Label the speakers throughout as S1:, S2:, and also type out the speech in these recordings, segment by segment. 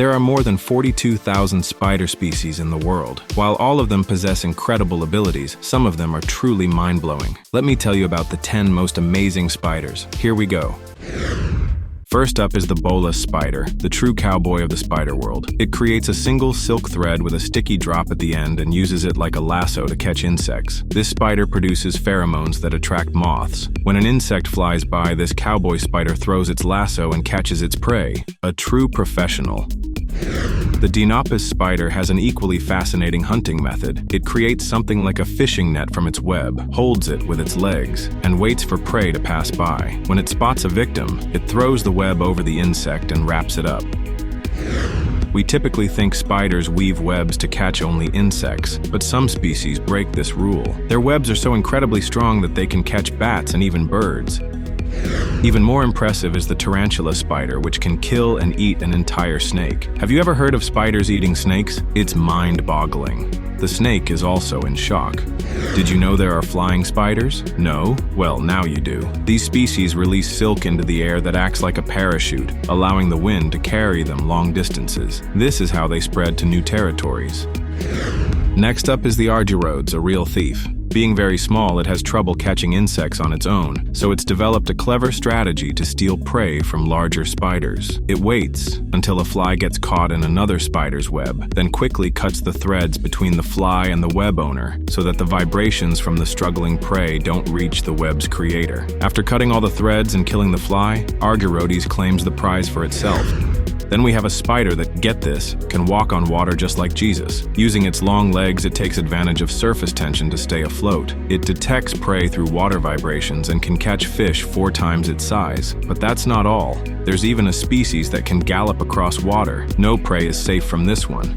S1: There are more than 42,000 spider species in the world. While all of them possess incredible abilities, some of them are truly mind-blowing. Let me tell you about the 10 most amazing spiders. Here we go. First up is the bolus spider, the true cowboy of the spider world. It creates a single silk thread with a sticky drop at the end and uses it like a lasso to catch insects. This spider produces pheromones that attract moths. When an insect flies by, this cowboy spider throws its lasso and catches its prey. A true professional. The Dinopus spider has an equally fascinating hunting method. It creates something like a fishing net from its web, holds it with its legs, and waits for prey to pass by. When it spots a victim, it throws the web over the insect and wraps it up. We typically think spiders weave webs to catch only insects, but some species break this rule. Their webs are so incredibly strong that they can catch bats and even birds. Even more impressive is the tarantula spider, which can kill and eat an entire snake. Have you ever heard of spiders eating snakes? It's mind-boggling. The snake is also in shock. Did you know there are flying spiders? No? Well, now you do. These species release silk into the air that acts like a parachute, allowing the wind to carry them long distances. This is how they spread to new territories. Next up is the argyrodes, a real thief. Being very small, it has trouble catching insects on its own, so it's developed a clever strategy to steal prey from larger spiders. It waits until a fly gets caught in another spider's web, then quickly cuts the threads between the fly and the web owner so that the vibrations from the struggling prey don't reach the web's creator. After cutting all the threads and killing the fly, Argyrodes claims the prize for itself. Then we have a spider that, get this, can walk on water just like Jesus. Using its long legs, it takes advantage of surface tension to stay afloat. It detects prey through water vibrations and can catch fish 4 times its size. But that's not all. There's even a species that can gallop across water. No prey is safe from this one.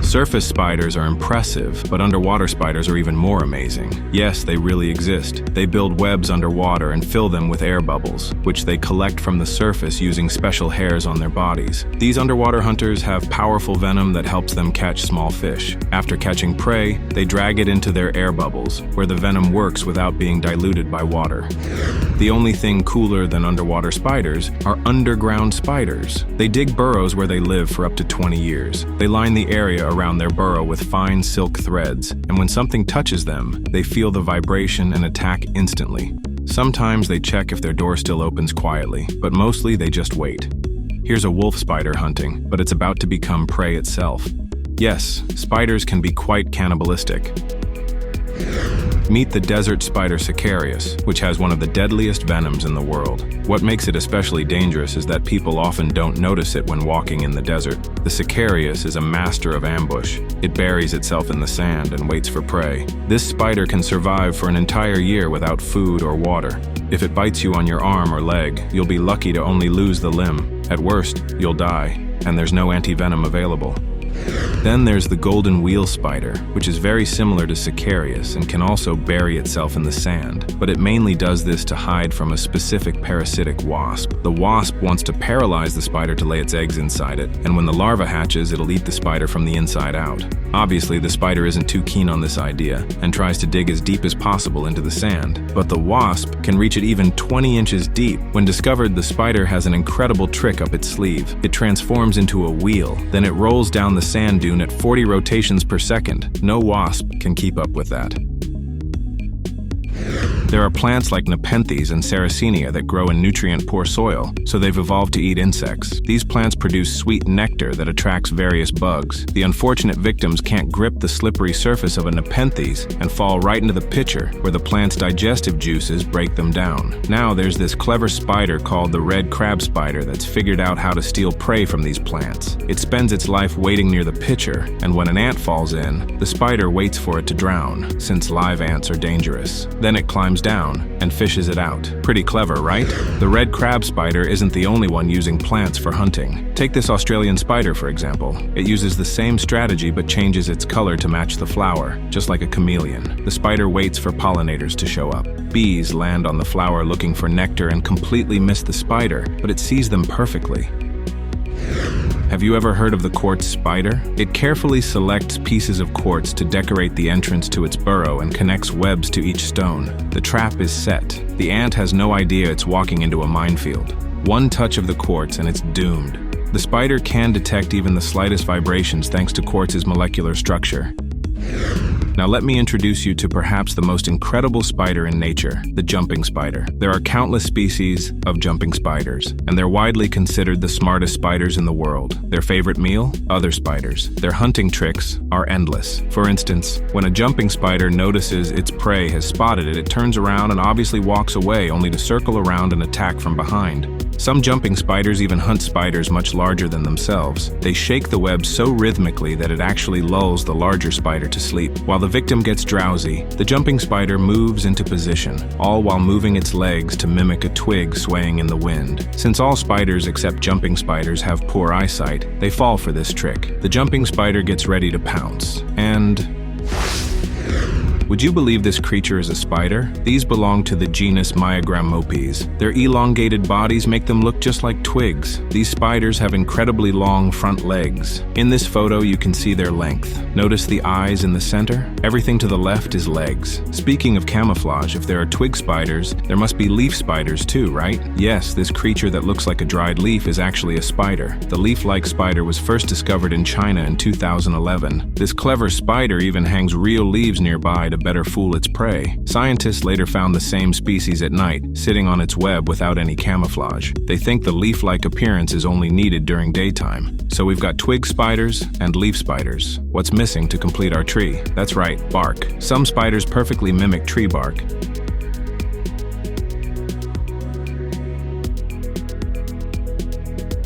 S1: Surface spiders are impressive, but underwater spiders are even more amazing. Yes, they really exist. They build webs underwater and fill them with air bubbles, which they collect from the surface using special hairs on their bodies. These underwater hunters have powerful venom that helps them catch small fish. After catching prey, they drag it into their air bubbles, where the venom works without being diluted by water. The only thing cooler than underwater spiders are underground spiders. They dig burrows where they live for up to 20 years. They line the area around their burrow with fine silk threads, and when something touches them, they feel the vibration and attack instantly. Sometimes they check if their door still opens quietly, but mostly they just wait. Here's a wolf spider hunting, but it's about to become prey itself. Yes, spiders can be quite cannibalistic. Meet the desert spider Sicarius, which has one of the deadliest venoms in the world. What makes it especially dangerous is that people often don't notice it when walking in the desert. The Sicarius is a master of ambush. It buries itself in the sand and waits for prey. This spider can survive for an entire year without food or water. If it bites you on your arm or leg, you'll be lucky to only lose the limb. At worst, you'll die, and there's no anti-venom available. Then there's the golden wheel spider, which is very similar to Sicarius and can also bury itself in the sand, but it mainly does this to hide from a specific parasitic wasp. The wasp wants to paralyze the spider to lay its eggs inside it, and when the larva hatches, it'll eat the spider from the inside out. Obviously, the spider isn't too keen on this idea and tries to dig as deep as possible into the sand, but the wasp can reach it even 20 inches deep. When discovered, the spider has an incredible trick up its sleeve. It transforms into a wheel, then it rolls down the sand dune at 40 rotations per second. No wasp can keep up with that. There are plants like Nepenthes and Sarracenia that grow in nutrient-poor soil, so they've evolved to eat insects. These plants produce sweet nectar that attracts various bugs. The unfortunate victims can't grip the slippery surface of a Nepenthes and fall right into the pitcher, where the plant's digestive juices break them down. Now there's this clever spider called the red crab spider that's figured out how to steal prey from these plants. It spends its life waiting near the pitcher, and when an ant falls in, the spider waits for it to drown, since live ants are dangerous. Then it climbs down and fishes it out. Pretty clever, right? The red crab spider isn't the only one using plants for hunting. Take this Australian spider, for example. It uses the same strategy but changes its color to match the flower, just like a chameleon. The spider waits for pollinators to show up. Bees land on the flower looking for nectar and completely miss the spider, but it sees them perfectly. Have you ever heard of the quartz spider? It carefully selects pieces of quartz to decorate the entrance to its burrow and connects webs to each stone. The trap is set. The ant has no idea it's walking into a minefield. One touch of the quartz and it's doomed. The spider can detect even the slightest vibrations thanks to quartz's molecular structure. Now let me introduce you to perhaps the most incredible spider in nature, the jumping spider. There are countless species of jumping spiders, and they're widely considered the smartest spiders in the world. Their favorite meal? Other spiders. Their hunting tricks are endless. For instance, when a jumping spider notices its prey has spotted it, it turns around and obviously walks away, only to circle around and attack from behind. Some jumping spiders even hunt spiders much larger than themselves. They shake the web so rhythmically that it actually lulls the larger spider to sleep. While the victim gets drowsy, the jumping spider moves into position, all while moving its legs to mimic a twig swaying in the wind. Since all spiders except jumping spiders have poor eyesight, they fall for this trick. The jumping spider gets ready to pounce, and... would you believe this creature is a spider? These belong to the genus Myogrammopes. Their elongated bodies make them look just like twigs. These spiders have incredibly long front legs. In this photo, you can see their length. Notice the eyes in the center? Everything to the left is legs. Speaking of camouflage, if there are twig spiders, there must be leaf spiders too, right? Yes, this creature that looks like a dried leaf is actually a spider. The leaf-like spider was first discovered in China in 2011. This clever spider even hangs real leaves nearby to better fool its prey. Scientists later found the same species at night, sitting on its web without any camouflage. They think the leaf-like appearance is only needed during daytime. So we've got twig spiders and leaf spiders. What's missing to complete our tree? That's right, bark. Some spiders perfectly mimic tree bark.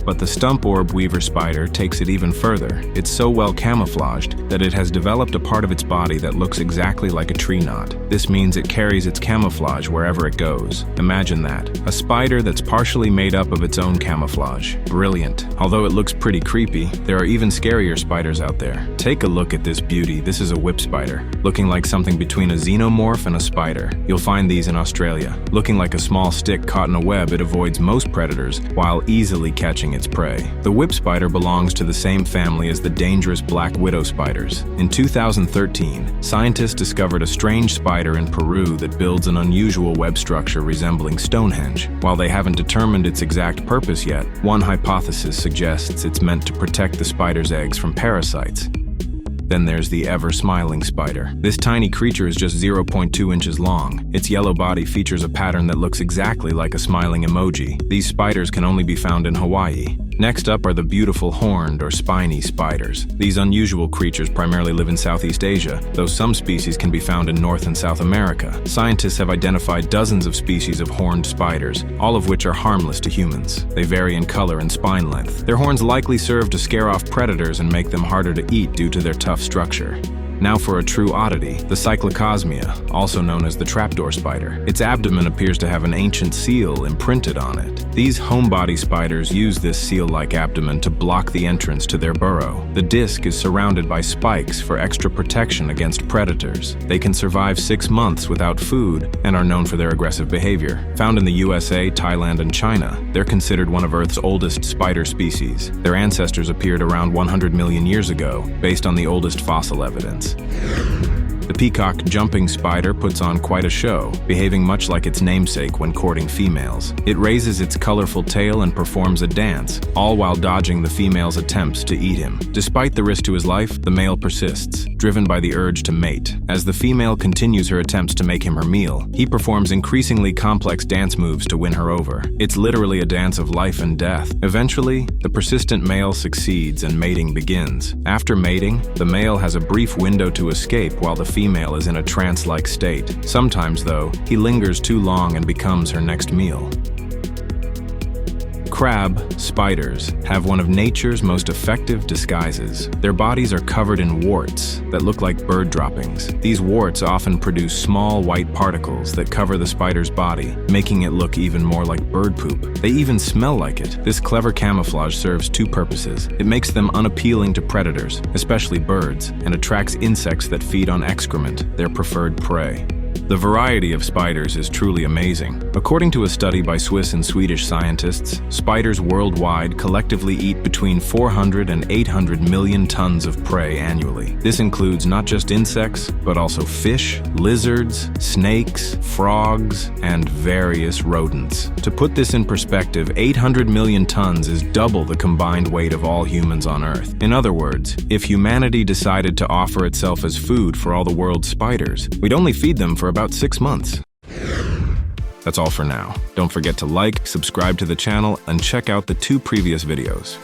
S1: But the stump orb weaver spider takes it even further. It's so well camouflaged that it has developed a part of its body that looks exactly like a tree knot. This means it carries its camouflage wherever it goes. Imagine that. A spider that's partially made up of its own camouflage. Brilliant. Although it looks pretty creepy, there are even scarier spiders out there. Take a look at this beauty. This is a whip spider, looking like something between a xenomorph and a spider. You'll find these in Australia. Looking like a small stick caught in a web, it avoids most predators while easily catching its prey. The whip spider belongs to the same family as the dangerous black widow spiders. In 2013, scientists discovered a strange spider in Peru that builds an unusual web structure resembling Stonehenge. While they haven't determined its exact purpose yet, one hypothesis suggests it's meant to protect the spider's eggs from parasites. Then there's the ever-smiling spider. This tiny creature is just 0.2 inches long. Its yellow body features a pattern that looks exactly like a smiling emoji. These spiders can only be found in Hawaii. Next up are the beautiful horned or spiny spiders. These unusual creatures primarily live in Southeast Asia, though some species can be found in North and South America. Scientists have identified dozens of species of horned spiders, all of which are harmless to humans. They vary in color and spine length. Their horns likely serve to scare off predators and make them harder to eat due to their tough structure. Now for a true oddity, the Cyclocosmia, also known as the trapdoor spider. Its abdomen appears to have an ancient seal imprinted on it. These homebody spiders use this seal-like abdomen to block the entrance to their burrow. The disc is surrounded by spikes for extra protection against predators. They can survive 6 months without food and are known for their aggressive behavior. Found in the USA, Thailand, and China, they're considered one of Earth's oldest spider species. Their ancestors appeared around 100 million years ago, based on the oldest fossil evidence. The peacock jumping spider puts on quite a show, behaving much like its namesake when courting females. It raises its colorful tail and performs a dance, all while dodging the female's attempts to eat him. Despite the risk to his life, the male persists, driven by the urge to mate. As the female continues her attempts to make him her meal, he performs increasingly complex dance moves to win her over. It's literally a dance of life and death. Eventually, the persistent male succeeds and mating begins. After mating, the male has a brief window to escape while the female is in a trance-like state. Sometimes, though, he lingers too long and becomes her next meal. Crab spiders have one of nature's most effective disguises. Their bodies are covered in warts that look like bird droppings. These warts often produce small white particles that cover the spider's body, making it look even more like bird poop. They even smell like it. This clever camouflage serves two purposes. It makes them unappealing to predators, especially birds, and attracts insects that feed on excrement, their preferred prey. The variety of spiders is truly amazing. According to a study by Swiss and Swedish scientists, spiders worldwide collectively eat between 400 and 800 million tons of prey annually. This includes not just insects, but also fish, lizards, snakes, frogs, and various rodents. To put this in perspective, 800 million tons is double the combined weight of all humans on Earth. In other words, if humanity decided to offer itself as food for all the world's spiders, we'd only feed them for about 6 months. That's all for now. Don't forget to like, subscribe to the channel, and check out the 2 previous videos.